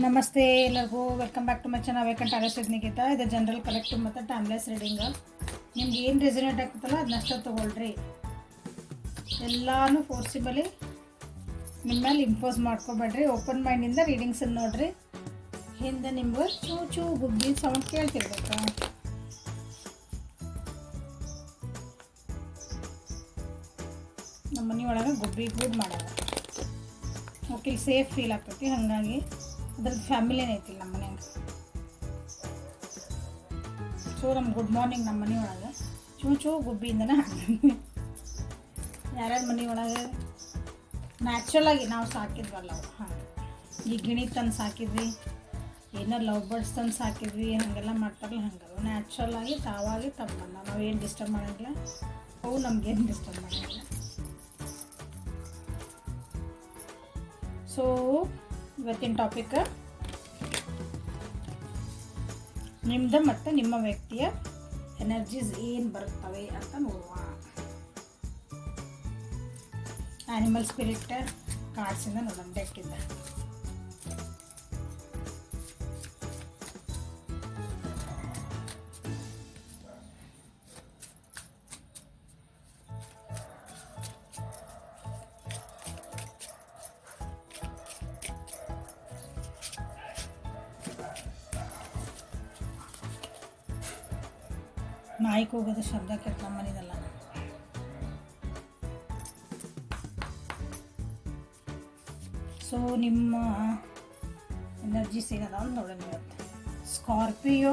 ನಮಸ್ತೆ ಎಲ್ಲರಿಗೂ welcome back to my channel ವೇಕಂಟ್ ಆರ್ಎಸ್ ನಿಗೀತಾ. ಇದು ಜನರಲ್ ಕಲೆಕ್ಟಿವ್ ಮತ್ತು ಟೈಮ್ಲೆಸ್ ರೀಡಿಂಗ್. ನಿಮ್ಗೆ ಏನು ರೆಸನೇಟ್ ಆಗ್ತಲ್ಲ ಅದನ್ನಷ್ಟೇ ತೊಗೊಳ್ರಿ. ಎಲ್ಲನೂ ಫೋರ್ಸಿಬಲಿ ನಿಮ್ಮ ಮೇಲೆ ಇಂಪೋಸ್ ಮಾಡ್ಕೊಬೇಡ್ರಿ. ಓಪನ್ ಮೈಂಡಿಂದ ರೀಡಿಂಗ್ಸನ್ನು ನೋಡಿರಿ. ಹಿಂದೆ ನಿಮ್ಗೆ ಚೂ ಗುಬ್ಬಿ ಸೌಂಡ್ ಕೇಳ್ತಿರ್ಬೇಕು. ನಮ್ಮ ಮನೆ ಒಳಗೆ ಗುಬ್ಬಿ ಗೂಡ್ ಮಾಡೋದು ಓಕೆ, ಸೇಫ್ ಫೀಲ್ ಆಗ್ತೈತಿ. ಹಾಗಾಗಿ ಅದ್ರದ್ದು ಫ್ಯಾಮಿಲಿನೇ ಐತಿಲ್ಲ ನಮ್ಮ ಮನೆಯಾಗ. ಸೊ ನಮ್ಗೆ ಗುಡ್ ಮಾರ್ನಿಂಗ್. ನಮ್ಮ ಮನೆ ಒಳಗೆ ಚೂ ಗುಬ್ಬಿಯಿಂದನೇ ಯಾರ್ಯಾರ ಮನೆ ಒಳಗೆ ನ್ಯಾಚುರಲಾಗಿ ನಾವು ಸಾಕಿದ್ವಲ್ಲ ಅವು ಹಾಗೆ. ಈ ಗಿಣಿ ತಂದು ಸಾಕಿದ್ವಿ, ಏನೋ ಲವ್ ಬರ್ಡ್ಸ್ ತಂದು ಸಾಕಿದ್ವಿ, ಹಾಗೆಲ್ಲ ಮಾಡ್ತಾರಲ್ಲ ಹಂಗೆ ನ್ಯಾಚುರಲಾಗಿ ತಾವಾಗಿ ತಗೊಂಬಂದ. ನಾವೇನು ಡಿಸ್ಟರ್ಬ್ ಮಾಡೋಂಗಿಲ್ಲ, ಅವು ನಮಗೇನು ಡಿಸ್ಟರ್ಬ್ ಮಾಡೋಂಗಿಲ್ಲ. ಸೊ ಇವತ್ತಿನ ಟಾಪಿಕ್ ನಿಮ್ಮದು ಮತ್ತು ನಿಮ್ಮ ವ್ಯಕ್ತಿಯ ಎನರ್ಜೀಸ್ ಏನು ಬರುತ್ತವೆ ಅಂತ ನೋಡುವ. ಆ್ಯನಿಮಲ್ ಸ್ಪಿರಿಟ್ ಕಾರ್ಡ್ಸಿಂದ ನೋಡೋಣ ಡೆಕ್ಕಿಂದ. ನಾಯಿ ಕೂಗೋದು ಶಬ್ದ ಕೆಟ್ಟ ನಮ್ಮನಿದಲ್ಲ. ಸೊ ನಿಮ್ಮ ಎನರ್ಜೀಸ್ ಏನದ ಅಂತ ನೋಡೋಣ ಇವತ್ತು. Scorpio,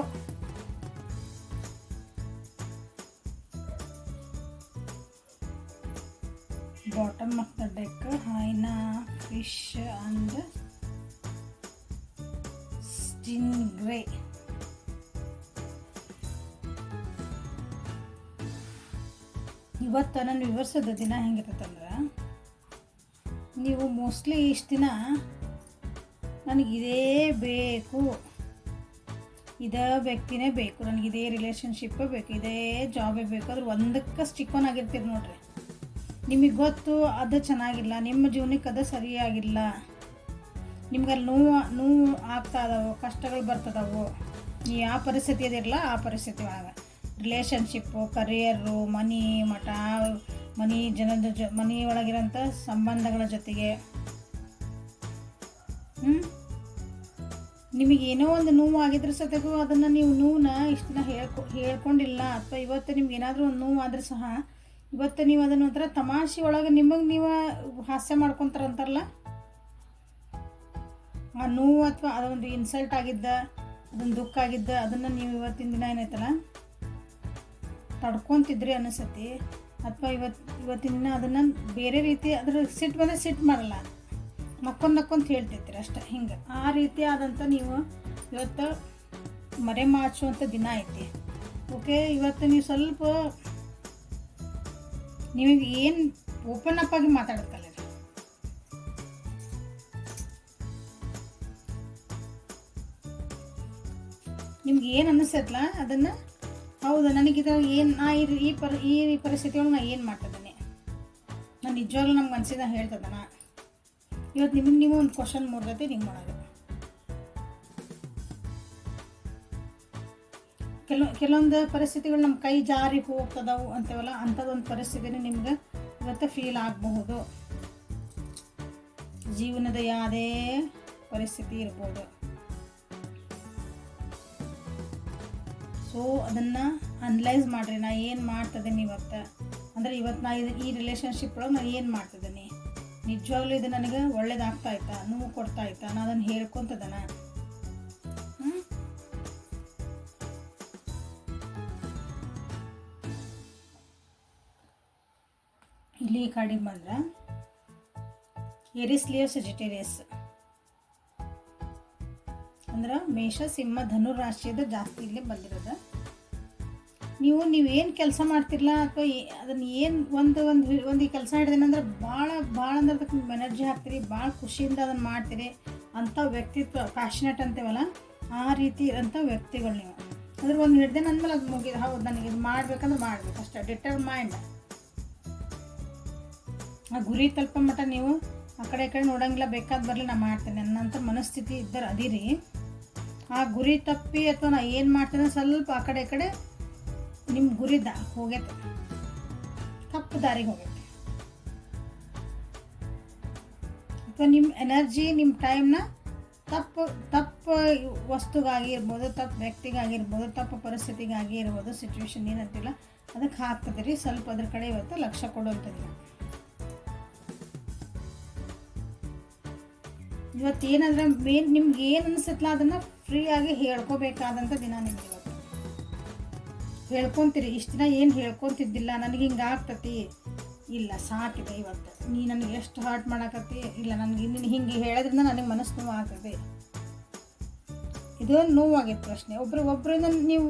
bottom of the deck hyena, fish and stingray. ಇವತ್ತು ನಾನು ವಿವರಿಸೋದು ದಿನ ಹೆಂಗಿರ್ತಂದ್ರೆ, ನೀವು ಮೋಸ್ಟ್ಲಿ ಇಷ್ಟು ದಿನ ನನಗಿದೇ ಬೇಕು, ಇದೇ ವ್ಯಕ್ತಿನೇ ಬೇಕು, ನನಗಿದೇ ರಿಲೇಷನ್ಶಿಪ್ಪೇ ಬೇಕು, ಇದೇ ಜಾಬೇ ಬೇಕು, ಅದ್ರ ಒಂದಕ್ಕೆ ಸ್ಟಿಕ್ಕೋನ್ ಆಗಿರ್ತೀರಿ ನೋಡ್ರಿ. ನಿಮಗೆ ಗೊತ್ತು ಅದು ಚೆನ್ನಾಗಿಲ್ಲ, ನಿಮ್ಮ ಜೀವನಕ್ಕೆ ಅದು ಸರಿಯಾಗಿಲ್ಲ, ನಿಮ್ಗೆ ಅಲ್ಲಿ ನೋವು ಆಗ್ತಾ ಇದಾವೆ, ಕಷ್ಟಗಳು ಬರ್ತದವು. ನೀವು ಯಾವ ಪರಿಸ್ಥಿತಿ ಇದಿರಲ್ಲ ಆ ಪರಿಸ್ಥಿತಿ ಒಳಗೆ ರಿಲೇಷನ್ಶಿಪ್ಪು, ಕರಿಯರು, ಮನಿ ಮಠ, ಮನಿ ಒಳಗಿರೋಂಥ ಸಂಬಂಧಗಳ ಜೊತೆಗೆ ನಿಮಗೇನೋ ಒಂದು ನೋವು ಆಗಿದ್ರೆ ಸತೆಗೂ ಅದನ್ನು ನೀವು ನೋವನ್ನ ಇಷ್ಟು ದಿನ ಹೇಳ್ಕೊಂಡಿಲ್ಲ, ಅಥವಾ ಇವತ್ತು ನಿಮ್ಗೆ ಏನಾದರೂ ಒಂದು ನೋವು ಆದರೂ ಸಹ ಇವತ್ತು ನೀವು ಅದನ್ನು ಒಂಥರ ತಮಾಷೆ ಒಳಗೆ ನಿಮಗೆ ನೀವು ಹಾಸ್ಯ ಮಾಡ್ಕೊತಾರಂತಾರಲ್ಲ, ಆ ನೋವು ಅಥವಾ ಅದೊಂದು ಇನ್ಸಲ್ಟ್ ಆಗಿದ್ದ, ಅದೊಂದು ದುಃಖ ಆಗಿದ್ದ, ಅದನ್ನು ನೀವು ಇವತ್ತಿನ ದಿನ ಏನೈತಲ್ಲ ತಡ್ಕೊತಿದ್ರಿ ಅನಿಸತಿ. ಅಥವಾ ಇವತ್ತಿನ ದಿನ ಅದನ್ನು ಬೇರೆ ರೀತಿ ಅದ್ರ ಸಿಟ್ಟು ಬಂದರೆ ಸಿಟ್ಟು ಮಾಡಲ್ಲ, ನಕ್ಕೊಂದು ಹೇಳ್ತಿರ್ತೀರಿ ಅಷ್ಟೇ. ಹಿಂಗೆ ಆ ರೀತಿ ಆದಂಥ ನೀವು ಇವತ್ತು ಮರೆಮಾಚುವಂಥ ದಿನ ಐತಿ. ಓಕೆ, ಇವತ್ತು ನೀವು ಸ್ವಲ್ಪ ನಿಮಗೆ ಏನು ಓಪನ್ ಅಪ್ ಆಗಿ ಮಾತಾಡೋಕ್ಕಲ್ಲ. ನಿಮ್ಗೆ ಏನು ಅನ್ನಿಸ್ತಲ್ಲ ಅದನ್ನು, ಹೌದು ನನಗಿದ ಏನು ನಾ ಈ ಪರಿಸ್ಥಿತಿ ಒಳಗೆ ನಾನು ಏನು ಮಾಡ್ತಿದ್ದೀನಿ, ನಾನು ನಿಜವಾಗ್ಲೂ ನಮ್ಗೆ ಅನ್ಸಿದ ಹೇಳ್ತದನ. ಇವತ್ತು ನಿಮಗೆ ನೀವು ಒಂದು ಕ್ವಶನ್ ಮೂಡ್ತೈತಿ ನಿಮ್ಮ ಒಳಗೆ. ಕೆಲವೊಂದು ಪರಿಸ್ಥಿತಿಗಳು ನಮ್ಮ ಕೈ ಜಾರಿ ಹೋಗ್ತದವು ಅಂತೇವಲ್ಲ, ಅಂಥದ್ದೊಂದು ಪರಿಸ್ಥಿತಿನೇ ನಿಮ್ಗೆ ಇವತ್ತು ಫೀಲ್ ಆಗಬಹುದು. ಜೀವನದ ಯಾವುದೇ ಪರಿಸ್ಥಿತಿ ಇರ್ಬೋದು. ಸೊ ಅದನ್ನು ಅನಲೈಸ್ ಮಾಡಿರಿ. ನಾ ಏನು ಮಾಡ್ತಿದ್ದೀನಿ ಇವತ್ತು, ಅಂದರೆ ಇವತ್ತು ನಾ ಈ ರಿಲೇಷನ್ಶಿಪ್ ಒಳಗೆ ನಾನು ಏನು ಮಾಡ್ತಿದ್ದೀನಿ, ನಿಜವಾಗ್ಲೂ ಇದು ನನಗೆ ಒಳ್ಳೇದಾಗ್ತಾ ಆಯ್ತಾ, ನೋವು ಕೊಡ್ತಾ ಆಯ್ತಾ, ನಾನು ಅದನ್ನು ಹೇಳ್ಕೊತದನ. ಇಲ್ಲಿ ಈ ಕಡೆಗೆ ಬಂದ್ರೆ ಏರಿಸ್ ಲಿಯೋ ಸಜಿಟೇರಿಯಸ್ ಅಂದ್ರೆ ಮೇಷ, ಸಿಂಹ, ಧನು ರಾಶಿಯದ ಜಾಸ್ತಿ ಇಲ್ಲಿ ಬಂದಿರೋದು. ನೀವೇನು ಕೆಲಸ ಮಾಡ್ತಿರಲ್ಲ ಅಥವಾ ಅದನ್ನು ಏನು ಒಂದು ಈ ಕೆಲಸ ಹಿಡಿದೇನಂದ್ರೆ ಭಾಳ ಅಂದ್ರೆ ಅದಕ್ಕೆ ಎನರ್ಜಿ ಹಾಕ್ತೀರಿ, ಭಾಳ ಖುಷಿಯಿಂದ ಅದನ್ನು ಮಾಡ್ತೀರಿ. ಅಂಥ ವ್ಯಕ್ತಿತ್ವ, ಪ್ಯಾಷನೇಟ್ ಅಂತೇವಲ್ಲ ಆ ರೀತಿ ಇರೋಂಥ ವ್ಯಕ್ತಿಗಳು ನೀವು. ಅದ್ರ ಒಂದು ಹಿಡ್ದೇನೆ ಅಂದಮೇಲೆ ಅದು ಮುಗಿದು, ಹೌದು ನನಗೆ ಇದು ಮಾಡ್ಬೇಕಂದ್ರೆ ಮಾಡ್ಬೇಕು ಅಷ್ಟೇ. ಡಿಟರ್ಮೈಂಡ್, ಆ ಗುರಿ ತಲುಪೋ ಮಟ್ಟ ನೀವು ಆ ಕಡೆ ಈ ಕಡೆ ನೋಡೋಂಗಿಲ್ಲ, ಬೇಕಾದ ಬರಲಿ ನಾ ಮಾಡ್ತೇನೆ ಅನ್ನೋಂಥ ಮನಸ್ಥಿತಿ ಇದ್ದರೆ ಅದಿರಿ. ಆ ಗುರಿ ತಪ್ಪಿ ಅಥವಾ ನಾ ಏನು ಮಾಡ್ತೇನೆ ಸ್ವಲ್ಪ ಆ ಕಡೆ ಈ ಕಡೆ ನಿಮ್ಮ ಗುರಿ ಹೋಗೈತೆ, ತಪ್ಪು ದಾರಿಗೆ ಹೋಗೈತೆ. ಅಥವಾ ನಿಮ್ಮ ಎನರ್ಜಿ, ನಿಮ್ಮ ಟೈಮ್ನ ತಪ್ಪು ವಸ್ತುಗಾಗಿರ್ಬೋದು, ತಪ್ಪು ವ್ಯಕ್ತಿಗಾಗಿರ್ಬೋದು, ತಪ್ಪು ಪರಿಸ್ಥಿತಿಗಾಗಿ ಇರ್ಬೋದು, ಸಿಚುವೇಶನ್ ಏನಂತಿಲ್ಲ ಅದಕ್ಕೆ ಹಾಕ್ತದೆ ಸ್ವಲ್ಪ ಅದ್ರ ಕಡೆ ಇವತ್ತು ಲಕ್ಷ್ಯ ಕೊಡುವಂಥದ್ದಿಲ್ಲ. ಇವತ್ತು ಏನಂದ್ರೆ ನಿಮ್ಗೆ ಏನು ಅನಿಸುತ್ತಲ್ಲ ಅದನ್ನು ಫ್ರೀಯಾಗಿ ಹೇಳ್ಕೋಬೇಕಾದಂಥ ದಿನ ನಿಮ್ಗೆ ಇವತ್ತು. ಹೇಳ್ಕೊತೀರಿ, ಇಷ್ಟು ದಿನ ಏನು ಹೇಳ್ಕೊತಿದ್ದಿಲ್ಲ, ನನಗೆ ಹಿಂಗೆ ಆಗ್ತತಿ, ಇಲ್ಲ ಸಾಕಿದೆ ಇವತ್ತು, ನೀ ನನಗೆ ಎಷ್ಟು ಹರ್ಟ್ ಮಾಡಾಕತ್ತಿ, ಇಲ್ಲ ನನಗೆ ನೀನು ಹಿಂಗೆ ಹೇಳೋದ್ರಿಂದ ನನಗೆ ಮನಸ್ಸು ನೋವು ಆಗ್ತದೆ. ಇದು ನೋವಾಗಿತ್ತು ಪ್ರಶ್ನೆ. ಒಬ್ಬರಿಂದ ನೀವು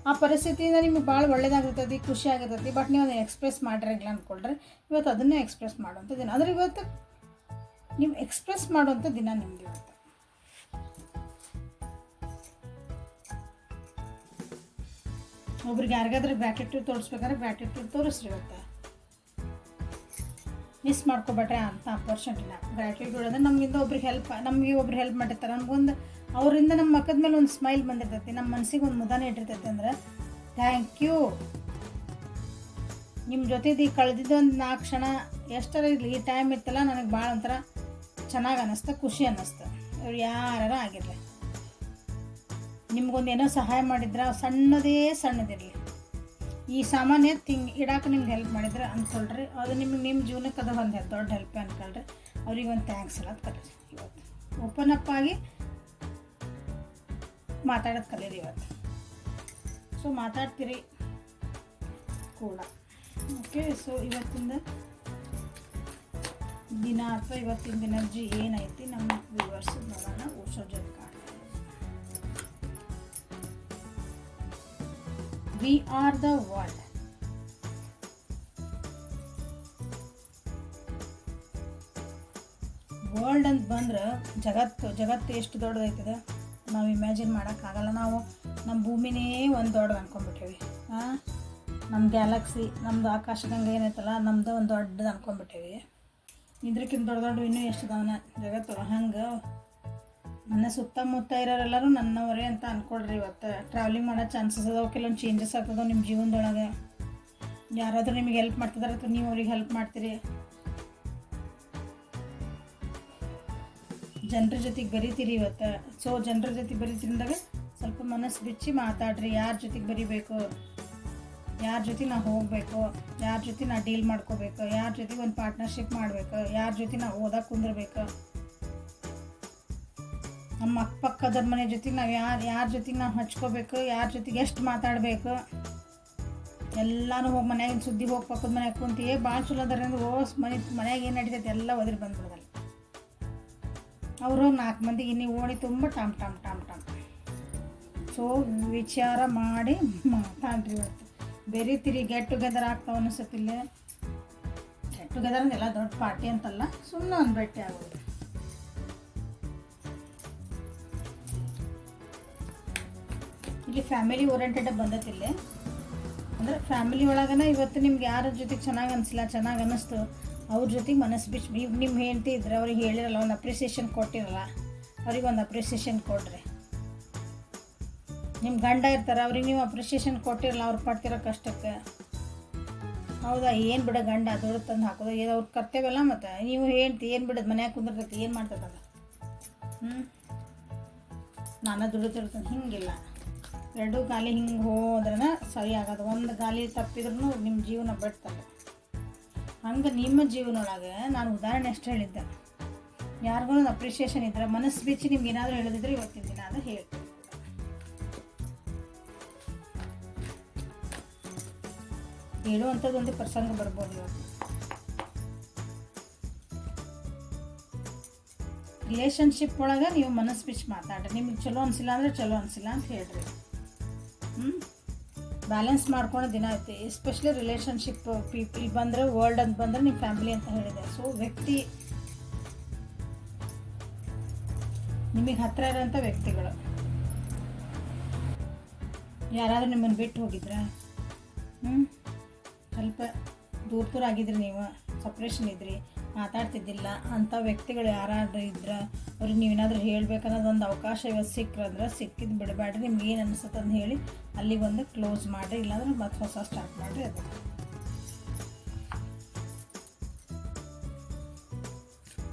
ಆ ಪರಿಸ್ಥಿತಿಯಿಂದ ನಿಮಗೆ ಭಾಳ ಒಳ್ಳೇದಾಗಿರ್ತದೆ, ಖುಷಿ ಆಗಿರ್ತದೆ, ಬಟ್ ನೀವು ಅದನ್ನು ಎಕ್ಸ್ಪ್ರೆಸ್ ಮಾಡಿರಂಗಿಲ್ಲ ಅಂದ್ಕೊಳ್ರಿ. ಇವತ್ತು ಅದನ್ನೇ ಎಕ್ಸ್ಪ್ರೆಸ್ ಮಾಡುವಂಥ ದಿನ. ಆದರೆ ಇವತ್ತು ನೀವು ಎಕ್ಸ್ಪ್ರೆಸ್ ಮಾಡುವಂಥ ದಿನ ನಿಮ್ದು ಇವತ್ತು. ಒಬ್ರಿಗೆ ಯಾರಿಗಾದ್ರೂ ಗ್ರ್ಯಾಟಿಟ್ಯೂಡ್ ತೋರಿಸ್ಬೇಕಾದ್ರೆ ಗ್ರ್ಯಾಟಿಟ್ಯೂಡ್ ತೋರಿಸ್ರಿ ಇವತ್ತು. ಮಿಸ್ ಮಾಡ್ಕೊಬೇಟ್ರೆ ಅಂತ ಅಪರ್ಚುನಿಟಿನ. ಗ್ರ್ಯಾಟಿಟ್ಯೂಡ್ ಅಂದರೆ ನಮಗಿಂದ ನಮಗೆ ಒಬ್ರು ಹೆಲ್ಪ್ ಮಾಡಿರ್ತಾರೆ, ನಮಗೊಂದು ಅವರಿಂದ ನಮ್ಮ ಮಕ್ಕದ ಮೇಲೆ ಒಂದು ಸ್ಮೈಲ್ ಬಂದಿರ್ತೈತಿ, ನಮ್ಮ ಮನಸ್ಸಿಗೆ ಒಂದು ಮುದಾನೆ ಇಟ್ಟಿರ್ತೈತಿ ಅಂದ್ರೆ ಥ್ಯಾಂಕ್ ಯು. ನಿಮ್ಮ ಜೊತೆದು ಕಳೆದಿದ್ದು ಒಂದು 4 ಕ್ಷಣ ಎಷ್ಟರ ಇರಲಿ, ಈ ಟೈಮ್ ಇತ್ತಲ್ಲ ನನಗೆ ಭಾಳ ಒಂಥರ ಚೆನ್ನಾಗಿ ಅನ್ನಿಸ್ತು, ಖುಷಿ ಅನ್ನಿಸ್ತು. ಅವ್ರು ಯಾರ ಆಗಿರಲಿ, ನಿಮ್ಗೊಂದು ಏನೋ ಸಹಾಯ ಮಾಡಿದ್ರೆ ಸಣ್ಣದಿರಲಿ, ಈ ಸಾಮಾನ್ಯ ಇಡಾಕೆ ನಿಮ್ಗೆ ಹೆಲ್ಪ್ ಮಾಡಿದ್ರೆ ಅಂದ್ಕೊಳ್ರಿ, ಅದು ನಿಮ್ಮ ಜೀವನಕ್ಕೆ ಅದು ಒಂದು ದೊಡ್ಡ ಹೆಲ್ಪ್ ಅಂದ್ಕೊಳ್ರಿ. ಅವ್ರಿಗೆ ಒಂದು ಥ್ಯಾಂಕ್ಸ್ ಎಲ್ಲ ಕಲೀರಿ ಇವತ್ತು. ಓಪನ್ ಅಪ್ ಆಗಿ ಮಾತಾಡೋದು ಕಲೀರಿ ಇವತ್ತು. ಸೊ ಮಾತಾಡ್ತೀರಿ ಕೂಡ. ಓಕೆ, ಸೊ ಇವತ್ತಿಂದ ದಿನ ಅಥವಾ ಇವತ್ತಿನ ಎನರ್ಜಿ ಏನೈತಿ ನಮ್ಮ ವ್ಯೂವರ್ಸ್ ನೋಡೋಣ. ಓಶೋ ಜೊತೆ we are the world. World ಅಂತ ಬಂದ್ರೆ ಜಗತ್ತು ಎಷ್ಟು ದೊಡ್ಡದೈತದ ನಾವು ಇಮ್ಯಾಜಿನ್ ಮಾಡೋಕ್ಕಾಗಲ್ಲ. ನಾವು ನಮ್ಮ ಭೂಮಿನೇ ಒಂದು ದೊಡ್ಡದು ಅನ್ಕೊಂಡ್ಬಿಟ್ಟೇವಿ. ನಮ್ಮ ಗ್ಯಾಲಕ್ಸಿ, ನಮ್ಮದು ಆಕಾಶಗಂಗೆ ಏನೈತಲ್ಲ ನಮ್ಮದು ಒಂದು ದೊಡ್ಡದು ಅನ್ಕೊಂಡ್ಬಿಟ್ಟೇವಿ. ಇದ್ರಕ್ಕಿಂತ ದೊಡ್ಡ ಇನ್ನೂ ಎಷ್ಟು ಅದಾವನ ಜಗತ್ತು. ಹಂಗೆ ನನ್ನ ಸುತ್ತಮುತ್ತ ಇರೋರೆಲ್ಲರೂ ನನ್ನವರೇ ಅಂತ ಅಂದ್ಕೊಳ್ರಿ. ಇವತ್ತು ಟ್ರಾವೆಲಿಂಗ್ ಮಾಡೋ ಚಾನ್ಸಸ್ ಅದಾವೆ, ಕೆಲವೊಂದು ಚೇಂಜಸ್ ಆಗ್ತದೆ ನಿಮ್ಮ ಜೀವನದೊಳಗೆ. ಯಾರಾದರೂ ನಿಮಗೆ ಹೆಲ್ಪ್ ಮಾಡ್ತಿದಾರೆ ಅಥವಾ ನೀವು ಅವ್ರಿಗೆ ಹೆಲ್ಪ್ ಮಾಡ್ತೀರಿ. ಜನರ ಜೊತೆಗೆ ಬರೀತೀರಿ ಇವತ್ತು. ಸೊ ಜನರ ಜೊತೆಗೆ ಬರೀತಿರಿಂದಾಗ ಸ್ವಲ್ಪ ಮನಸ್ಸು ಬಿಚ್ಚಿ ಮಾತಾಡ್ರಿ. ಯಾರ ಜೊತೆಗೆ ಬರೀಬೇಕು, ಯಾರ ಜೊತೆ ನಾವು ಹೋಗಬೇಕು, ಯಾರ ಜೊತೆ ನಾವು ಡೀಲ್ ಮಾಡ್ಕೋಬೇಕು, ಯಾರ ಜೊತೆಗೆ ಒಂದು ಪಾರ್ಟ್ನರ್ಶಿಪ್ ಮಾಡಬೇಕು, ಯಾರ ಜೊತೆ ನಾವು ಓದಕ್ಕೆ ಕುಂದಿರ್ಬೇಕು, ನಮ್ಮ ಅಕ್ಕಪಕ್ಕದ ಮನೆ ಜೊತೆಗೆ ನಾವು ಯಾರ ಜೊತೆಗೆ ನಾವು ಹಚ್ಕೋಬೇಕು, ಯಾರ ಜೊತೆಗೆ ಎಷ್ಟು ಮಾತಾಡಬೇಕು, ಎಲ್ಲನೂ ಹೋಗಿ ಮನ್ಯಾಗಿನ ಸುದ್ದಿ ಹೋಗಿ ಪಕ್ಕದ ಮನ್ಯಾಗ ಕುಂತೀವಿ ಭಾಳ ಚಲೋ ಅದಾರೆ ಅಂದ್ರೆ ಮನ್ಯಾಗ ಏನು ನಡೀತೈತೆ ಎಲ್ಲ ಒದರಿ ಬಂದ್ಬಿಡೋದಲ್ಲ. ಅವರು 4 ಮಂದಿಗೆ ಇನ್ನೂ ಓಣಿ ತುಂಬ ಟಾಮ್. ಸೊ ವಿಚಾರ ಮಾಡಿ ಮಾತಾಡ್ರಿ ಇವತ್ತು. ಬೆರೀತೀರಿ, ಗೆಟ್ ಟುಗೆದರ್ ಆಗ್ತಾವ ಅನಿಸುತ್ತಿಲ್ಲ. ಗೆಟ್ ಟುಗೆದರ್ ಅಂದೆಲ್ಲ ದೊಡ್ಡ ಪಾರ್ಟಿ ಅಂತಲ್ಲ, ಸುಮ್ಮನೆ ಒಂದು ಭೇಟಿ ಆಗೋದು. ಇಲ್ಲಿ ಫ್ಯಾಮಿಲಿ ಓರಿಯೆಂಟೆಡ್ ಬಂದತಿಲ್ಲ ಅಂದರೆ ಫ್ಯಾಮಿಲಿ ಒಳಗನ ಇವತ್ತು ನಿಮ್ಗೆ ಯಾರ ಜೊತೆಗೆ ಚೆನ್ನಾಗಿ ಅನಿಸಿಲ್ಲ, ಚೆನ್ನಾಗಿ ಅನ್ನಿಸ್ತು, ಅವ್ರ ಜೊತೆಗೆ ಮನಸ್ಸು ಬಿಚ್ಚಿ ನಿಮ್ಮ ಹೆಂಡತಿ ಇದ್ರೆ ಅವ್ರಿಗೆ ಹೇಳಿರಲ್ಲ, ಒಂದು ಅಪ್ರಿಸಿಯೇಷನ್ ಕೊಟ್ಟಿರಲ್ಲ, ಅವ್ರಿಗೆ ಒಂದು ಅಪ್ರಿಸಿಯೇಷನ್ ಕೊಡ್ರಿ. ನಿಮ್ಮ ಗಂಡ ಇರ್ತಾರೆ, ಅವ್ರಿಗೆ ನೀವು ಅಪ್ರಿಸಿಯೇಷನ್ ಕೊಟ್ಟಿರಲ್ಲ, ಅವ್ರು ಪಡ್ತಿರೋ ಕಷ್ಟಕ್ಕೆ. ಹೌದಾ, ಏನು ಬಿಡ ಗಂಡ ದುಡ್ಡು ತಂದು ಹಾಕೋದು ಏನು ಅವ್ರ ಕರ್ತವ್ಯಲ್ಲ. ಮತ್ತು ನೀವು ಹೇಳ್ತಿ ಏನು ಬಿಡೋದು, ಮನ್ಯಾಗ ಕುಂದಿರ್ತೈತಿ, ಏನು ಮಾಡ್ತದಲ್ಲ. ನಾನು ದುಡ್ಡು ತಿಳ್ತಾನೆ, ಹಿಂಗಿಲ್ಲ. 2 ಗಾಲಿ ಹಿಂಗೆ ಹೋದ್ರನ ಸರಿ ಆಗೋದು. ಒಂದು ಗಾಲಿ ತಪ್ಪಿದ್ರೂ ನಿಮ್ಮ ಜೀವನ ಬಿಡ್ತಲ್ಲ. ಹಂಗೆ ನಿಮ್ಮ ಜೀವನೊಳಗೆ ನಾನು ಉದಾಹರಣೆ ಅಷ್ಟು ಹೇಳಿದ್ದೆ. ಯಾರಿಗೂ ಒಂದು ಅಪ್ರಿಷಿಯೇಷನ್ ಇದ್ರೆ ಮನಸ್ಸು ಬಿಚ್ಚಿ ನಿಮ್ಗೆ ಏನಾದರೂ ಹೇಳೋದಿದ್ರೆ ಇವತ್ತಿನ ದಿನ ಅದು ಹೇಳ್ತೀನಿ. ಹೇಳುವಂಥದ್ದು ಒಂದು ಪ್ರಸಂಗ ಬರ್ಬೋದು ಇವತ್ತು. ರಿಲೇಷನ್ಶಿಪ್ ಒಳಗೆ ನೀವು ಮನಸ್ಸು ಬಿಚ್ಚಿ ಮಾತಾಡ್ರಿ. ನಿಮಗೆ ಚಲೋ ಅನಿಸಿಲ್ಲ ಅಂದರೆ ಚಲೋ ಅನಿಸಿಲ್ಲ ಅಂತ ಹೇಳ್ರಿ. ಬ್ಯಾಲೆನ್ಸ್ ಮಾಡ್ಕೊಂಡು ದಿನ ಐತಿ. ಎಸ್ಪೆಷಲಿ ರಿಲೇಷನ್ಶಿಪ್ ಪೀಪಲ್ ಬಂದರೆ, ವರ್ಲ್ಡ್ ಅಂತ ಬಂದರೆ ನಿಮ್ಮ ಫ್ಯಾಮಿಲಿ ಅಂತ ಹೇಳಿದೆ. ಸೊ ವ್ಯಕ್ತಿ, ನಿಮಗೆ ಹತ್ತಿರ ಇರೋಂಥ ವ್ಯಕ್ತಿಗಳು ಯಾರಾದರೂ ನಿಮ್ಮನ್ನು ಬಿಟ್ಟು ಹೋಗಿದ್ರೆ, ಸ್ವಲ್ಪ ದೂರ ಆಗಿದ್ರಿ, ನೀವು ಸಪ್ರೇಷನ್ ಇದ್ರಿ, ಮಾತಾಡ್ತಿದ್ದಿಲ್ಲ ಅಂಥ ವ್ಯಕ್ತಿಗಳು ಯಾರಾದ್ರೂ ಇದ್ರೆ ಅವ್ರಿಗೆ ನೀವೇನಾದರೂ ಹೇಳ್ಬೇಕನ್ನೋದು ಒಂದು ಅವಕಾಶ ಇವತ್ತು ಸಿಕ್ಕಂದ್ರೆ ಸಿಕ್ಕಿದ್ದು ಬಿಡಬೇಡ್ರಿ. ನಿಮ್ಗೆ ಏನು ಅನಿಸುತ್ತೆ ಅಂತ ಹೇಳಿ ಅಲ್ಲಿಗೊಂದು ಕ್ಲೋಸ್ ಮಾಡಿರಿ, ಇಲ್ಲಾಂದ್ರೆ ಮತ್ತೆ ಹೊಸ ಸ್ಟಾರ್ಟ್ ಮಾಡಿರಿ. ಅದು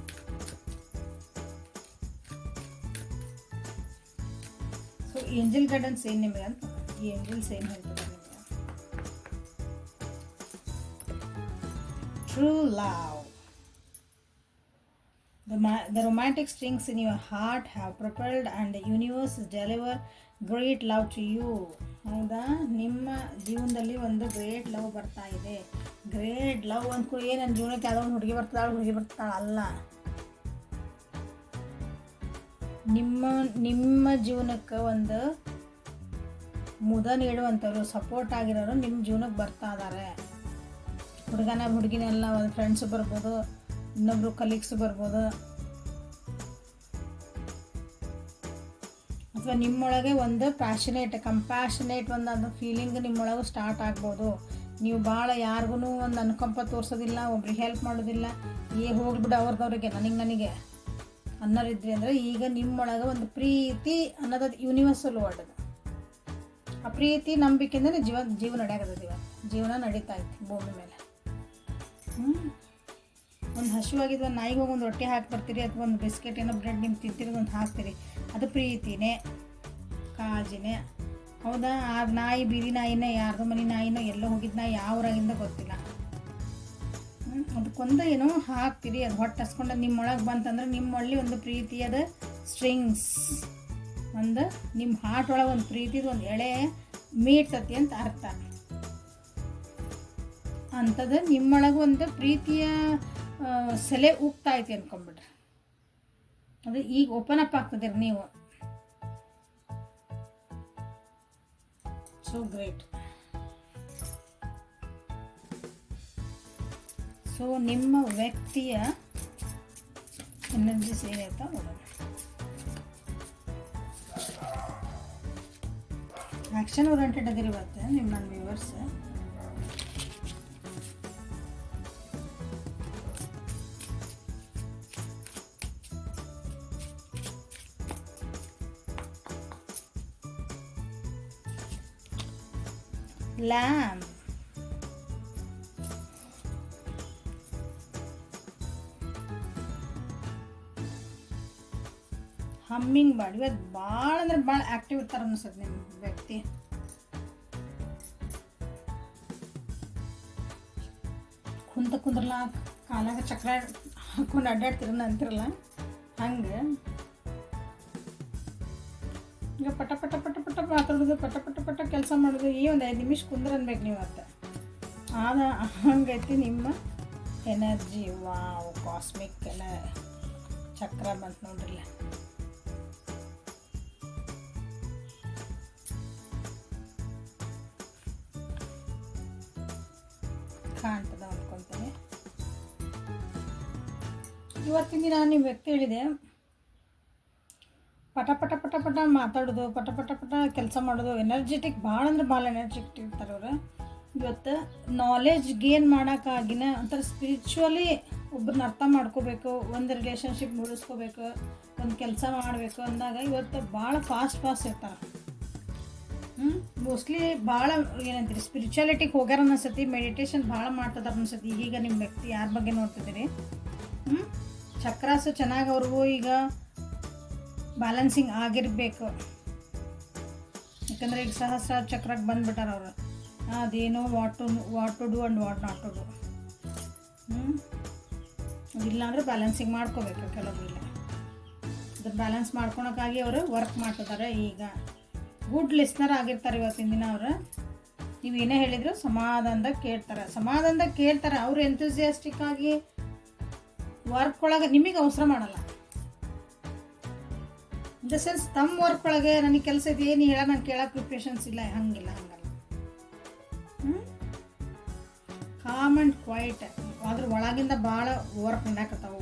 ಸೊ ಏಂಜಲ್ ಗೈಡೆನ್ಸ್ ಏನು ನಿಮಗೆ ಅಂತ, ಈ ಏಂಜಲ್ಸ್ ಏನು ಹೇಳ್ತಾರೆ ನಿಮಗೆ? True love. The romantic strings in your heart have propelled and the universe deliver great love to you. ಹೌದಾ, ನಿಮ್ಮ ಜೀವನದಲ್ಲಿ ಒಂದು ಗ್ರೇಟ್ ಲವ್ ಬರ್ತಾ ಇದೆ. ಗ್ರೇಟ್ ಲವ್ ಅಂದ್ಕೂ ಏನು ನನ್ನ ಜೀವನಕ್ಕೆ ಯಾವುದೋ ಒಂದು ಹುಡುಗಿ ಬರ್ತಾಳೆ ಅಲ್ಲ. ನಿಮ್ಮ ಜೀವನಕ್ಕೆ ಒಂದು ಮುದ ನೀಡುವಂಥವ್ರು, ಸಪೋರ್ಟ್ ಆಗಿರೋರು ನಿಮ್ಮ ಜೀವನಕ್ಕೆ ಬರ್ತಾ ಇದ್ದಾರೆ. ಹುಡುಗಿನೆಲ್ಲ ಒಂದು ಫ್ರೆಂಡ್ಸು ಬರ್ಬೋದು, ಇನ್ನೊಬ್ರು ಕಲೀಗ್ಸ್ ಬರ್ಬೋದು, ಅಥವಾ ನಿಮ್ಮೊಳಗೆ ಒಂದು ಕಂಪ್ಯಾಷನೇಟ್ ಒಂದು ಫೀಲಿಂಗ್ ನಿಮ್ಮೊಳಗೆ ಸ್ಟಾರ್ಟ್ ಆಗ್ಬೋದು. ನೀವು ಭಾಳ ಯಾರಿಗೂ ಒಂದು ಅನುಕಂಪ ತೋರಿಸೋದಿಲ್ಲ, ಒಬ್ರಿಗೆ ಹೆಲ್ಪ್ ಮಾಡೋದಿಲ್ಲ, ಹೋಗ್ಬಿಡು ಅವ್ರದವ್ರಿಗೆ ನನಗೆ ಅನ್ನೋರಿದ್ರಿ ಅಂದರೆ ಈಗ ನಿಮ್ಮೊಳಗೆ ಒಂದು ಪ್ರೀತಿ ಅನ್ನೋದು ಯೂನಿವರ್ಸಲ್ ವರ್ಡ್ ಅದು. ಆ ಪ್ರೀತಿ ನಂಬಿಕೆಯಿಂದ ಜೀವನ ನಡೆಯೋದು, ಜೀವನ ನಡೀತಾ ಇತ್ತು ಭೂಮಿ ಮೇಲೆ. ಒಂದು ಹಸಿವಾಗಿದ್ದು ಒಂದು ನಾಯಿಗೆ ಹೋಗಿ ಒಂದು ರೊಟ್ಟಿ ಹಾಕಿ ಬರ್ತೀರಿ, ಅಥವಾ ಒಂದು ಬಿಸ್ಕೆಟ್ ಏನೋ ಬ್ರೆಡ್ ನಿಮ್ಮ ತಿಂತಿರೋದು ಒಂದು ಹಾಕ್ತೀರಿ, ಅದು ಪ್ರೀತಿನೇ, ಕಾಳಜಿನೇ. ಹೌದಾ, ಆ ನಾಯಿ ಬೀದಿ ನಾಯಿನೇ, ಯಾರ್ದು ಮನೆ ನಾಯಿನೋ, ಎಲ್ಲೋ ಹೋಗಿದ್ದು ನಾಯಿ ಯಾವ ಊರಾಗಿಂದ ಗೊತ್ತಿಲ್ಲ. ಅದಕ್ಕೊಂದು ಏನೋ ಹಾಕ್ತೀರಿ, ಅದು ಹೊಟ್ಟೆ ಹಸ್ಕೊಂಡು ನಿಮ್ಮೊಳಗೆ ಬಂತಂದ್ರೆ ನಿಮ್ಮೊಳ್ಳಿ ಒಂದು ಪ್ರೀತಿಯದ ಸ್ಟ್ರಿಂಗ್ಸ್, ಒಂದು ನಿಮ್ಮ ಹಾರ್ಟ್ ಒಳಗೆ ಒಂದು ಪ್ರೀತಿದು ಒಂದು ಎಳೆ ಮೀಟ್ತತಿ ಅಂತ ಅರ್ಥ. ಅಂಥದ್ದು ನಿಮ್ಮೊಳಗೆ ಒಂದು ಪ್ರೀತಿಯ ಸೆಲೆ ಉಗ್ತಾ ಐತಿ ಅಂದ್ಕೊಂಬಿಡ್ರಿ. ಅದು ಈಗ ಓಪನ್ ಅಪ್ ಆಗ್ತದಿರಿ ನೀವು. So great. ಸೊ ನಿಮ್ಮ ವ್ಯಕ್ತಿಯ ಎನರ್ಜೀಸ್ ಏನಾಯ್ತಾ ನೋಡೋಣ. ಆ್ಯಕ್ಷನ್ ಓರಿಯೆಂಟೆಡ್ ಅದಿರಿ ಇವತ್ತು ನಿಮ್ಮ ನನ್ನ ವ್ಯೂವರ್ಸ್. Lamb. Humming bird. ಇವತ್ತು ಭಾಳ ಅಂದ್ರೆ ಭಾಳ ಆ್ಯಕ್ಟಿವ್ ಇರ್ತಾರೆ ಅನ್ಸುತ್ತೆ ನಿಮ್ಮ ವ್ಯಕ್ತಿ. ಕುಂದ್ರಲ್ಲ, ಕಾಲಾಗ ಚಕ್ರ ಹಾಕೊಂಡು ಅಡ್ಡಾಡ್ತಿರಲ್ಲ ಅಂತಿರಲ್ಲ, ಹಂಗೆ ಈಗ ಪಟ ಪಟ ಪಟ ಪಟ ಮಾತಾಡೋದು, ಪಟ ಪಟ ಪಟ ಕೆಲಸ ಮಾಡೋದು, ಈ ಒಂದು 5 ನಿಮಿಷ ಕುಂದ್ರ ಅನ್ಬೇಕು ನೀವು ಮತ್ತೆ. ಹಂಗೈತಿ ನಿಮ್ಮ ಎನರ್ಜಿ. ವಾವ್, ಕಾಸ್ಮಿಕ್ ಎಲ್ಲ ಚಕ್ರ ಬಂತು ನೋಡ್ರಿಲ್ಲ. ಕಾಣ್ತದ ಅಂದ್ಕೊತೀನಿ. ಇವತ್ತಿನ ದಿನ ನಿಮ್ಮ ವ್ಯಕ್ತಿ ಹೇಳಿದೆ, ಪಟ ಪಟ ಪಟ ಪಟ ಮಾತಾಡೋದು, ಪಟ ಪಟ ಪಟ ಕೆಲಸ ಮಾಡೋದು, ಎನರ್ಜೆಟಿಕ್, ಭಾಳ ಅಂದ್ರೆ ಭಾಳ ಎನರ್ಜೆಟಿಕ್ ಇರ್ತಾರೆ ಅವರು. ಇವತ್ತು ನಾಲೆಜ್ ಗೇನ್ ಮಾಡೋಕ್ಕಾಗಿನ ಒಂಥರ ಸ್ಪಿರಿಚುವಲಿ ಒಬ್ಬರನ್ನ ಅರ್ಥ ಮಾಡ್ಕೋಬೇಕು, ಒಂದು ರಿಲೇಷನ್ಶಿಪ್ ಮುಗಿಸ್ಕೋಬೇಕು, ಒಂದು ಕೆಲಸ ಮಾಡಬೇಕು ಅಂದಾಗ ಇವತ್ತು ಭಾಳ ಫಾಸ್ಟ್ ಇರ್ತಾರೆ. ಮೋಸ್ಟ್ಲಿ ಭಾಳ ಏನಂತೀರಿ, ಸ್ಪಿರಿಚುಯಾಲಿಟಿಗೆ ಹೋಗ್ಯಾರ ಅನಿಸ್ತತಿ, ಮೆಡಿಟೇಷನ್ ಭಾಳ ಮಾಡ್ತಿದಾರೆ ಅನಿಸ್ತತಿ. ಈಗ ನಿಮ್ಮ ವ್ಯಕ್ತಿ ಯಾರ ಬಗ್ಗೆ ನೋಡ್ತಿದ್ದೀರಿ? ಚಕ್ರಾಸು ಚೆನ್ನಾಗಿ ಅವ್ರಿಗೂ ಈಗ ಬ್ಯಾಲೆನ್ಸಿಂಗ್ ಆಗಿರಬೇಕು. ಯಾಕಂದರೆ ಈಗ ಸಹಸ್ರ ಚಕ್ರಕ್ಕೆ ಬಂದುಬಿಟ್ಟಾರ ಅವರು. ಅದೇನೋ what to do and what not to do. ಇಲ್ಲಾಂದರೆ ಬ್ಯಾಲೆನ್ಸಿಂಗ್ ಮಾಡ್ಕೋಬೇಕು. ಕೆಲವೊಬ್ರು ಇಲ್ಲ, ಅದು ಬ್ಯಾಲೆನ್ಸ್ ಮಾಡ್ಕೊಳಕ್ಕಾಗಿ ಅವರು ವರ್ಕ್ ಮಾಡ್ತಿದ್ದಾರೆ. ಈಗ ಗುಡ್ ಲಿಸ್ನರ್ ಆಗಿರ್ತಾರೆ ಇವತ್ತಿನ ದಿನ ಅವರು. ನೀವು ಏನೇ ಹೇಳಿದ್ರು ಸಮಾಧಾನದಾಗ ಕೇಳ್ತಾರೆ. ಅವರು ಎಂಥೂಸಿಯಾಸ್ಟಿಕ್ ಆಗಿ ವರ್ಕ್ ಒಳಗೆ ನಿಮಗೆ ಅವಸರ ಮಾಡಲ್ಲ. ಇನ್ ದ ಸೆನ್ಸ್ ತಮ್ಮ ವರ್ಕ್ ಒಳಗೆ ನನಗೆ ಕೆಲಸ ಇದೆ, ಏನು ಹೇಳ, ನಾನು ಕೇಳೋಕ್ಕೆ ಪ್ರಿಪ್ರೇಷನ್ಸ್ ಇಲ್ಲ, ಹಂಗಲ್ಲ. Calm and quiet. ಅದ್ರ ಒಳಗಿಂದ ಭಾಳ ವರ್ಕ್ ಮಾಡಾಕತ್ತಾವು.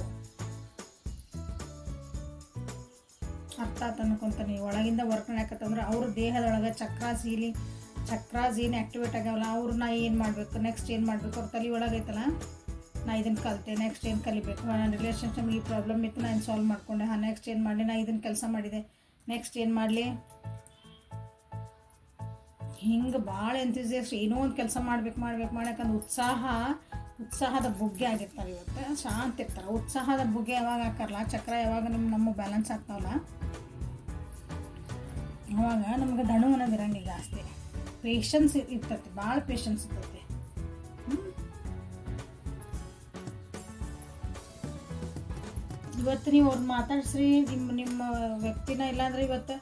ಅರ್ಥ ಆಯ್ತು ಅನ್ಕೊಂತಾನೆ. ಒಳಗಿಂದ ವರ್ಕ್ ಮಾಡಾಕತ್ತಂದ್ರೆ ಅವ್ರ ದೇಹದೊಳಗೆ ಚಕ್ರಾಸ್ ಏನು ಆ್ಯಕ್ಟಿವೇಟ್ ಆಗ್ಯಾವಲ್ಲ, ಅವ್ರನ್ನ ಏನು ಮಾಡಬೇಕು, ನೆಕ್ಸ್ಟ್ ಏನು ಮಾಡಬೇಕು, ಅವ್ರ ತಲೆ ಒಳಗೈತಲ್ಲ ನಾ ಇದನ್ನು ಕಲಿತೆ, ನೆಕ್ಸ್ಟ್ ಏನು ಕಲಿಬೇಕು, ನನ್ನ ರಿಲೇಷನ್ಶಿಪ್ ಈ ಪ್ರಾಬ್ಲಮ್ ಇತ್ತು, ನಾನು ಸಾಲ್ವ್ ಮಾಡಿಕೊಂಡೆ, ನೆಕ್ಸ್ಟ್ ಏನು ಮಾಡಲಿ, ನಾ ಇದನ್ನು ಕೆಲಸ ಮಾಡಿದೆ, ನೆಕ್ಸ್ಟ್ ಏನು ಮಾಡಲಿ, ಹಿಂಗೆ ಭಾಳ ಎಂಥೂಸಿಯಾಸ್ಟ್ ಏನೋ ಒಂದು ಕೆಲಸ ಮಾಡಬೇಕಂದ್ರೆ ಉತ್ಸಾಹದ ಬುಗ್ಗೆ ಆಗಿರ್ತಾರೆ. ಇವತ್ತು ಶಾಂತ ಇರ್ತಾರೆ. ಉತ್ಸಾಹದ ಬುಗ್ಗೆ ಯಾವಾಗ ಹಾಕಾರಲ್ಲ, ಚಕ್ರ ಯಾವಾಗ ನಮ್ಮ ಬ್ಯಾಲೆನ್ಸ್ ಆಗ್ತಾವಲ್ಲ, ಅವಾಗ ನಮ್ಗೆ ದಣು ಅನ್ನೋದು ಇರಂಗಿಲ್ಲ. ಜಾಸ್ತಿ ಪೇಷನ್ಸ್ ಇರ್ತೈತಿ, ಭಾಳ ಪೇಷನ್ಸ್ ಇರ್ತೈತಿ. ಇವತ್ತು ನೀವು ಅವ್ರು ಮಾತಾಡ್ಸ್ರಿ ನಿಮ್ಮ ವ್ಯಕ್ತಿನ, ಇಲ್ಲಾಂದ್ರೆ ಇವತ್ತು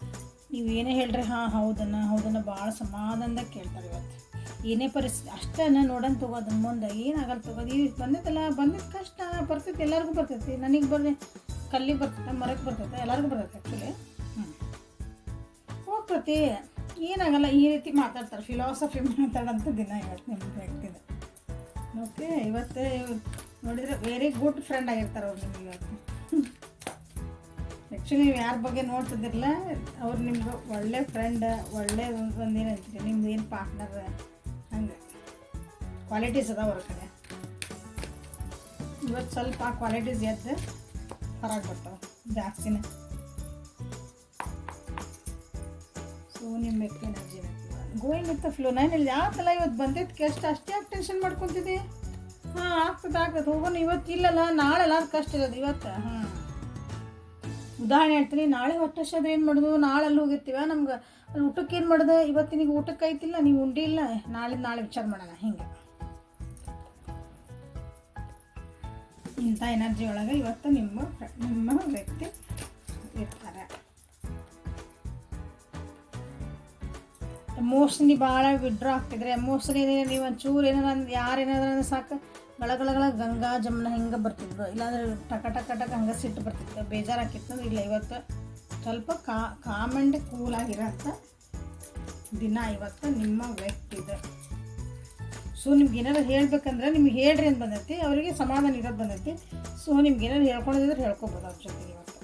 ನೀವು ಏನೇ ಹೇಳ್ರಿ ಹೌದನ್ನ ಭಾಳ ಸಮಾಧಾನದಾಗ ಕೇಳ್ತಾರೆ. ಇವತ್ತು ಏನೇ ಪರಿಸ್ಥಿತಿ ಅಷ್ಟನ್ನ ನೋಡೋಣ ತಗೋದು, ಮುಂದೆ ಏನಾಗಲ್ಲ ತಗೋದು. ಈಗ ಬಂದಿದ್ದು ಕಷ್ಟ ಬರ್ತೈತಿ, ಎಲ್ಲರಿಗೂ ಬರ್ತೈತಿ. ನನಗೆ ಕಲ್ಲಿಗೆ ಬರ್ತೈತೆ, ಮರಕ್ಕೆ ಬರ್ತೈತೆ, ಎಲ್ಲರಿಗೂ ಬರ್ತೈತೆ ಆ್ಯಕ್ಚುಲಿ. ಹೋಗ್ತೈತಿ, ಏನಾಗಲ್ಲ. ಈ ರೀತಿ ಮಾತಾಡ್ತಾರೆ, ಫಿಲಾಸಫಿ ಮಾತಾಡೋಂಥ ದಿನ ಇವತ್ತು ನಿಮ್ಮ ವ್ಯಕ್ತಿದ. ಓಕೆ, ಇವತ್ತು ನೋಡಿದರೆ ವೆರಿ ಗುಡ್ ಫ್ರೆಂಡ್ ಆಗಿರ್ತಾರೆ ಅವ್ರು ನಿಮ್ಗೆ ಇವತ್ತು. ಆ್ಯಕ್ಚುಲಿ ನೀವು ಯಾರ ಬಗ್ಗೆ ನೋಡ್ತಿದ್ದಿರಲ್ಲ, ಅವ್ರು ನಿಮ್ಗೆ ಒಳ್ಳೆ ಫ್ರೆಂಡ್, ಒಳ್ಳೆ ಒಂದೇನು ಅಂತೀರಿ, ನಿಮ್ದು ಏನು ಪಾರ್ಟ್ನರ್, ಹಂಗೆ ಕ್ವಾಲಿಟೀಸ್ ಅದಾವ ಅವ್ರ ಕಡೆ. ಇವತ್ತು ಸ್ವಲ್ಪ ಆ ಕ್ವಾಲಿಟೀಸ್ ಎದ್ದು ಹೊರಗೆ ಬರ್ತಾವೆ ಜಾಸ್ತಿನೇ. ಸೊ ನಿಮ್ಮ ವ್ಯಕ್ತಿ energy going with the flow. ನಾನು ಇಲ್ಲಿ ಯಾಕಲ್ಲ ಇವತ್ತು ಬಂದಿದ್ದು ಕಷ್ಟ, ಅಷ್ಟೇ ಯಾಕೆ ಟೆನ್ಷನ್ ಮಾಡ್ಕೊತಿದ್ದೆ? ಆಗ್ತದೆ ಹೋಗೋಣ. ಇವತ್ತು ಇಲ್ಲಲ್ಲ, ನಾಳೆಲ್ಲ ಅದು ಕಷ್ಟ ಇರೋದು ಇವತ್ತು. ಉದಾಹರಣೆ ಹೇಳ್ತೀನಿ, ನಾಳೆ ಹೊಟ್ಟೆಷ್ಟಾದ್ರೆ ಏನು ಮಾಡೋದು, ನಾಳೆ ಅಲ್ಲಿ ಹೋಗಿರ್ತೀವ, ನಮ್ಗೆ ಅಲ್ಲಿ ಊಟಕ್ಕೆ ಏನು ಮಾಡೋದು, ಇವತ್ತಿನಿಗೆ ಊಟಕ್ಕೆ ಐತಿಲ್ಲ, ನೀವು ಉಂಡಿ ಇಲ್ಲ, ನಾಳೆ ವಿಚಾರ ಮಾಡೋಣ. ಹಿಂಗೆ ಇಂಥ ಎನರ್ಜಿ ಒಳಗೆ ಇವತ್ತು ನಿಮ್ಮ ವ್ಯಕ್ತಿ ಇರ್ತಾರೆ. ಎಮೋಷನಿ ಭಾಳ ವಿಡ್ರಾ ಆಗ್ತಿದ್ರೆ, ಎಮೋಷನ್ ಏನೇನು ನೀವು ಒಂಚೂರು ಏನಾರ ಯಾರು ಏನಾದ್ರೆ ಸಾಕು ಗಳಗಳಗಳ ಗಂಗಾ ಜಮುನ ಹಿಂಗೆ ಬರ್ತಿದ್ರು, ಇಲ್ಲಾಂದ್ರೆ ಟಕ ಹಂಗೆ ಸಿಟ್ಟು ಬರ್ತಿತ್ತು, ಬೇಜಾರಾಕಿತ್ತು. ಇಲ್ಲ, ಇವತ್ತು ಸ್ವಲ್ಪ ಕಾಮ್ ಆ್ಯಂಡ್ ಕೂಲಾಗಿರೋಂಥ ದಿನ ಇವತ್ತು ನಿಮ್ಮ ವ್ಯಕ್ತಿದೆ. ಸೊ ನಿಮ್ಗೆ ಏನಾರು ಹೇಳ್ಬೇಕಂದ್ರೆ ನಿಮ್ಗೆ ಹೇಳ್ರಿ ಅಂತ ಬಂದೈತಿ, ಅವರಿಗೆ ಸಮಾಧಾನ ಇರೋದು ಬಂದೈತಿ. ಸೊ ನಿಮ್ಗೆ ಏನಾರು ಹೇಳ್ಕೊಂಡಿದ್ರೆ ಹೇಳ್ಕೊಬೋದು ಅವ್ರ ಜೊತೆಗೆ ಇವತ್ತು.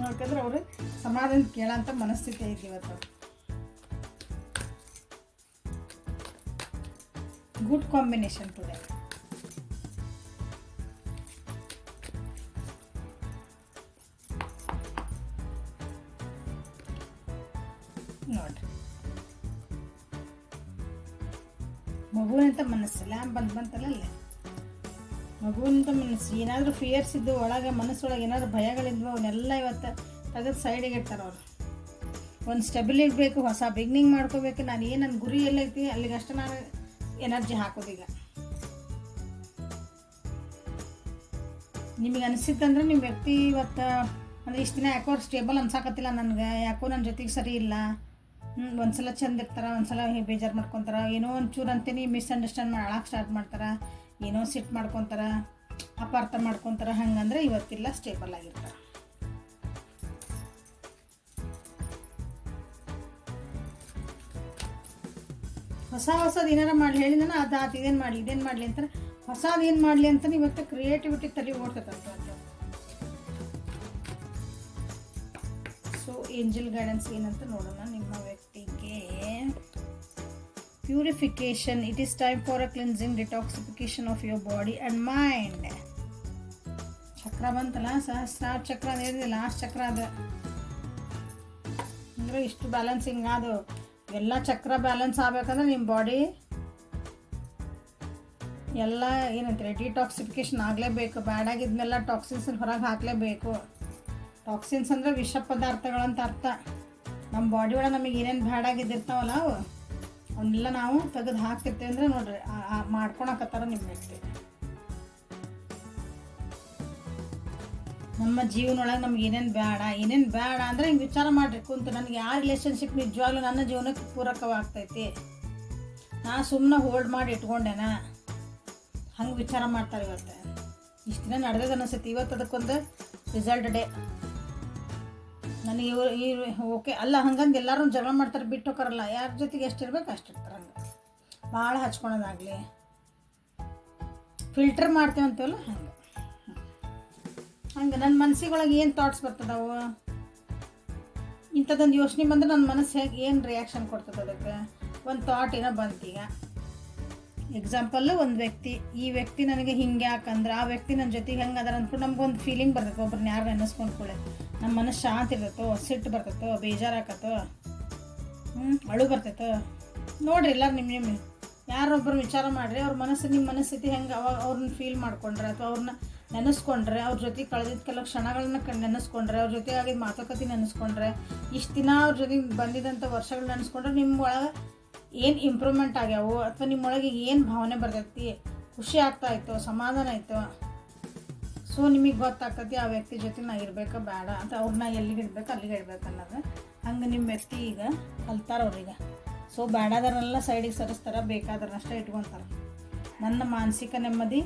ಯಾಕಂದ್ರೆ ಅವ್ರಿಗೆ ಸಮಾಧಾನ ಕೇಳೋಂಥ ಮನಸ್ಥಿತಿ ಐತಿ ಇವತ್ತು. Good combination today. ನೋಡ್ರಿ, ಮಗುವಿನಂತ ಮನಸ್ಸು ಲ್ಯಾಂಪ್ ಬಂತಲ್ಲ ಅಲ್ಲೇ, ಮಗುವಿನಂತ ಮನಸ್ಸು. ಏನಾದರೂ ಫಿಯರ್ಸ್ ಇದ್ದು ಒಳಗೆ ಮನಸ್ಸೊಳಗೆ ಏನಾದರೂ ಭಯಗಳಿದ್ವು ಅವನ್ನೆಲ್ಲ ಇವತ್ತು ತೆಗೆದು ಸೈಡಿಗೆ ಇಡ್ತಾರೆ ಅವರು. ಒಂದು ಸ್ಟೆಬಿಲಿಟಿ ಬೇಕು, ಹೊಸ ಬಿಗ್ನಿಂಗ್ ಮಾಡ್ಕೋಬೇಕು. ನಾನು ಏನು ನನ್ನ ಗುರಿ ಎಲ್ಲೈತಿ ಅಲ್ಲಿಗಷ್ಟು ನಾನು ಎನರ್ಜಿ ಹಾಕೋದೀಗ. ನಿಮಗೆ ಅನಿಸಿತ್ತಂದ್ರೆ ನಿಮ್ಮ ವ್ಯಕ್ತಿ ಇವತ್ತು ಅಂದರೆ ಇಷ್ಟು ದಿನ ಯಾಕೋ ಸ್ಟೇಬಲ್ ಅನ್ಸಾಕತ್ತಿಲ್ಲ ನನಗೆ, ಯಾಕೋ ನನ್ನ ಜೊತೆಗೆ ಸರಿ ಇಲ್ಲ, ಒಂದ್ಸಲ ಚಂದ ಇರ್ತಾರೆ, ಒಂದ್ಸಲ ಬೇಜಾರು ಮಾಡ್ಕೊತಾರೆ, ಏನೋ ಒಂಚೂರು ಅಂತೀನಿ ಮಿಸ್ಅಂಡರ್ಸ್ಟ್ಯಾಂಡ್ ಮಾಡಕ್ಕೆ ಸ್ಟಾರ್ಟ್ ಮಾಡ್ತಾರೆ, ಏನೋ ಸಿಟ್ಟು ಮಾಡ್ಕೊತಾರೆ, ಅಪಾರ್ಥ ಮಾಡ್ಕೊತಾರೆ. ಹಂಗಂದ್ರೆ ಇವತ್ತಿಲ್ಲ, ಸ್ಟೇಬಲ್ ಆಗಿರ್ತಾರೆ. ಹೊಸದು ಏನಾರ ಮಾಡಲಿ ಹೇಳಿದಾನ ಅದು ಇದೇನು ಮಾಡಲಿ ಅಂತಾರೆ. ಹೊಸದು ಏನು ಮಾಡಲಿ ಅಂತ ಇವತ್ತು ಕ್ರಿಯೇಟಿವಿಟಿ ತಲೆ ಓಡ್ತೈತೆ. ಸೊ ಏಂಜಲ್ ಗೈಡೆನ್ಸ್ ಏನಂತ ನೋಡೋಣ ನಿಮ್ಮ ವ್ಯಕ್ತಿಗೆ. Purification, it is time for a cleansing detoxification of your body and mind. ಚಕ್ರ ಬಂತಲ್ಲ, ಸಹಸ್ರಾರ ಚಕ್ರ ಅಂತ ಹೇಳಿದೆ, ಲಾಸ್ಟ್ ಚಕ್ರ ಅದು. ಅಂದರೆ ಇಷ್ಟು ಬ್ಯಾಲೆನ್ಸಿಂಗ್ ಅದು ಎಲ್ಲ ಚಕ್ರ ಬ್ಯಾಲೆನ್ಸ್ ಆಗಬೇಕಂದ್ರೆ ನಿಮ್ಮ ಬಾಡಿ ಎಲ್ಲ ಏನಂತಾರೆ ಡಿಟಾಕ್ಸಿಫಿಕೇಶನ್ ಆಗಲೇಬೇಕು. ಬ್ಯಾಡಾಗಿದ್ಮೇಲೆ ಟಾಕ್ಸಿನ್ಸ್ ಹೊರಗೆ ಹಾಕಲೇಬೇಕು. ಟಾಕ್ಸಿನ್ಸ್ ಅಂದರೆ ವಿಷ ಪದಾರ್ಥಗಳಂತ ಅರ್ಥ. ನಮ್ಮ ಬಾಡಿ ಒಳಗೆ ನಮಗೆ ಏನೇನು ಬ್ಯಾಡಾಗಿದ್ದಿರ್ತಾವಲ್ಲ ಅವನ್ನೆಲ್ಲ ನಾವು ತೆಗೆದು ಹಾಕ್ತಿರ್ತೀವಿ ಅಂದರೆ ನೋಡ್ರಿ ಮಾಡ್ಕೊಳಕತ್ತಾರ ನಿಮ್ಮ ವ್ಯಕ್ತಿ. ನಮ್ಮ ಜೀವನೊಳಗೆ ನಮ್ಗೆ ಏನೇನು ಬೇಡ ಅಂದರೆ ಹಿಂಗೆ ವಿಚಾರ ಮಾಡಿರಿ ಕುಂತು, ನನಗೆ ಯಾವ ರಿಲೇಷನ್ಶಿಪ್ ನಿಜವಾಗ್ಲೂ ನನ್ನ ಜೀವನಕ್ಕೆ ಪೂರಕವಾಗ್ತೈತಿ, ನಾ ಸುಮ್ಮನೆ ಹೋಲ್ಡ್ ಮಾಡಿ ಇಟ್ಕೊಂಡೇನ, ಹಂಗೆ ವಿಚಾರ ಮಾಡ್ತಾರೆ. ಇವತ್ತು ಇಷ್ಟು ದಿನ ನಡೆದದ ಅನಿಸುತ್ತೆ, ಇವತ್ತು ಅದಕ್ಕೊಂದು ರಿಸಲ್ಟ್ ಡೇ. ನನಗೆ ಈ ಓಕೆ ಅಲ್ಲ ಹಂಗಂದು ಎಲ್ಲರೂ ಜಗಳ ಮಾಡ್ತಾರೆ, ಬಿಟ್ಟು ಹೋಗಾರಲ್ಲ, ಯಾರ ಜೊತೆಗೆ ಎಷ್ಟಿರ್ಬೇಕು ಅಷ್ಟಿರ್ತಾರೆ. ಹಂಗೆ ಭಾಳ ಹಚ್ಕೊಳೋದಾಗಲಿ ಫಿಲ್ಟರ್ ಮಾಡ್ತೀವಿ ಅಂತೀವಲ್ಲ ಹಂಗೆ ನನ್ನ ಮನಸ್ಸಿಗೊಳಗೆ ಏನು ಥಾಟ್ಸ್ ಬರ್ತದವು, ಇಂಥದ್ದೊಂದು ಯೋಚನೆ ಬಂದರೆ ನನ್ನ ಮನಸ್ಸು ಹೇಗೆ ಏನು ರಿಯಾಕ್ಷನ್ ಕೊಡ್ತದೆ, ಅದಕ್ಕೆ ಒಂದು ಥಾಟ್ ಏನೋ ಬಂತೀಗ ಎಕ್ಸಾಂಪಲ್ಲು ಒಂದು ವ್ಯಕ್ತಿ, ಈ ವ್ಯಕ್ತಿ ನನಗೆ ಹಿಂಗೆ ಯಾಕಂದ್ರೆ ಆ ವ್ಯಕ್ತಿ ನನ್ನ ಜೊತೆಗೆ ಹೆಂಗೆ ಅದಾರ ಅಂದ್ಕೊಂಡು ನಮ್ಗೊಂದು ಫೀಲಿಂಗ್ ಬರ್ತೈತೆ. ಒಬ್ರನ್ನ ಯಾರು ನೆನೆಸ್ಕೊಂಡ್ಕೊಳ್ಳೆ ನಮ್ಮ ಮನಸ್ಸು ಶಾಂತಿ ಇರ್ತೈತೋ, ಸಿಟ್ಟು ಬರ್ತೈತೋ, ಬೇಜಾರಾಕತ್ತೋ, ಅಳು ಬರ್ತೈತೋ ನೋಡಿರಿ. ಎಲ್ಲರೂ ನಿಮ್ಮ ಯಾರೊಬ್ಬರು ವಿಚಾರ ಮಾಡಿರಿ, ಅವ್ರ ಮನಸ್ಸು ನಿಮ್ಮ ಮನಸ್ಥಿತಿ ಹೆಂಗೆ ಅವಾಗ ಅವ್ರನ್ನ ಫೀಲ್ ಮಾಡ್ಕೊಂಡ್ರೆ ಅಥವಾ ಅವ್ರನ್ನ ನೆನೆಸ್ಕೊಂಡ್ರೆ, ಅವ್ರ ಜೊತೆ ಕಳೆದಿದ್ದ ಕೆಲವು ಕ್ಷಣಗಳನ್ನ ನೆನೆಸ್ಕೊಂಡ್ರೆ, ಅವ್ರ ಜೊತೆ ಆಗಿದ್ದ ಮಾತುಕತೆ ನೆನೆಸ್ಕೊಂಡ್ರೆ, ಇಷ್ಟು ದಿನ ಅವ್ರ ಜೊತೆಗೆ ಬಂದಿದ್ದಂಥ ವರ್ಷಗಳು ನೆನೆಸ್ಕೊಂಡ್ರೆ ನಿಮ್ಮ ಒಳಗೆ ಏನು ಇಂಪ್ರೂವ್ಮೆಂಟ್ ಆಗ್ಯಾವು ಅಥವಾ ನಿಮ್ಮೊಳಗೆ ಏನು ಭಾವನೆ ಬರ್ತೈತಿ, ಖುಷಿ ಆಗ್ತಾಯಿತ್ತು, ಸಮಾಧಾನ ಆಯಿತು. ಸೊ ನಿಮಗೆ ಗೊತ್ತಾಗ್ತೈತಿ ಆ ವ್ಯಕ್ತಿ ಜೊತೆ ನಾ ಇರಬೇಕಾ ಬೇಡ ಅಂತ, ಅವ್ರನ್ನ ಎಲ್ಲಿಗೆ ಇಡ್ಬೇಕು ಅಲ್ಲಿಗೆ ಇಡ್ಬೇಕು ಅನ್ನೋದು. ಹಂಗೆ ನಿಮ್ಮ ವ್ಯಕ್ತಿ ಈಗ ಕಲ್ತಾರ ಅವ್ರಿಗೆ. ಸೊ ಬೇಡಾದ್ರನ್ನೆಲ್ಲ ಸೈಡಿಗೆ ಸರಿಸ್ತಾರೆ, ಬೇಕಾದ್ರನ್ನಷ್ಟೇ ಇಟ್ಕೊತಾರೆ. ನನ್ನ ಮಾನಸಿಕ ನೆಮ್ಮದಿ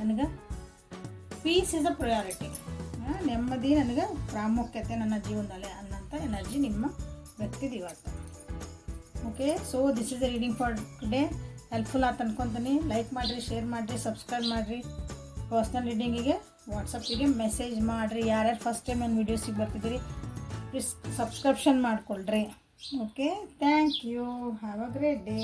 ನನಗೆ ಪೀಸ್ ಇಸ್ ಅ ಪ್ರಯಾರಿಟಿ, ನೆಮ್ಮದಿ ನನಗೆ ಪ್ರಾಮುಖ್ಯತೆ ನನ್ನ ಜೀವನದಲ್ಲಿ ಅನ್ನೋಂಥ ಎನರ್ಜಿ ನಿಮ್ಮ ವ್ಯಕ್ತಿದು ಇವತ್ತು. Okay, so this is the reading for today. Helpful ಆಯ್ತು ಅನ್ಕೊತೀನಿ. ಲೈಕ್ ಮಾಡಿರಿ, ಶೇರ್ ಮಾಡಿರಿ, ಸಬ್ಸ್ಕ್ರೈಬ್ ಮಾಡಿರಿ. ಪರ್ಸ್ನಲ್ ರೀಡಿಂಗಿಗೆ ವಾಟ್ಸಪ್ಪಿಗೆ ಮೆಸೇಜ್ ಮಾಡಿರಿ. ಯಾರ್ಯಾರು ಫಸ್ಟ್ ಟೈಮ್ ನನ್ನ ವೀಡಿಯೋಸಿಗೆ ಬರ್ತಿದ್ದೀರಿ ಪ್ಲೀಸ್ ಸಬ್ಸ್ಕ್ರಿಪ್ಷನ್ ಮಾಡಿಕೊಳ್ರಿ. Okay, thank you. Have a great day.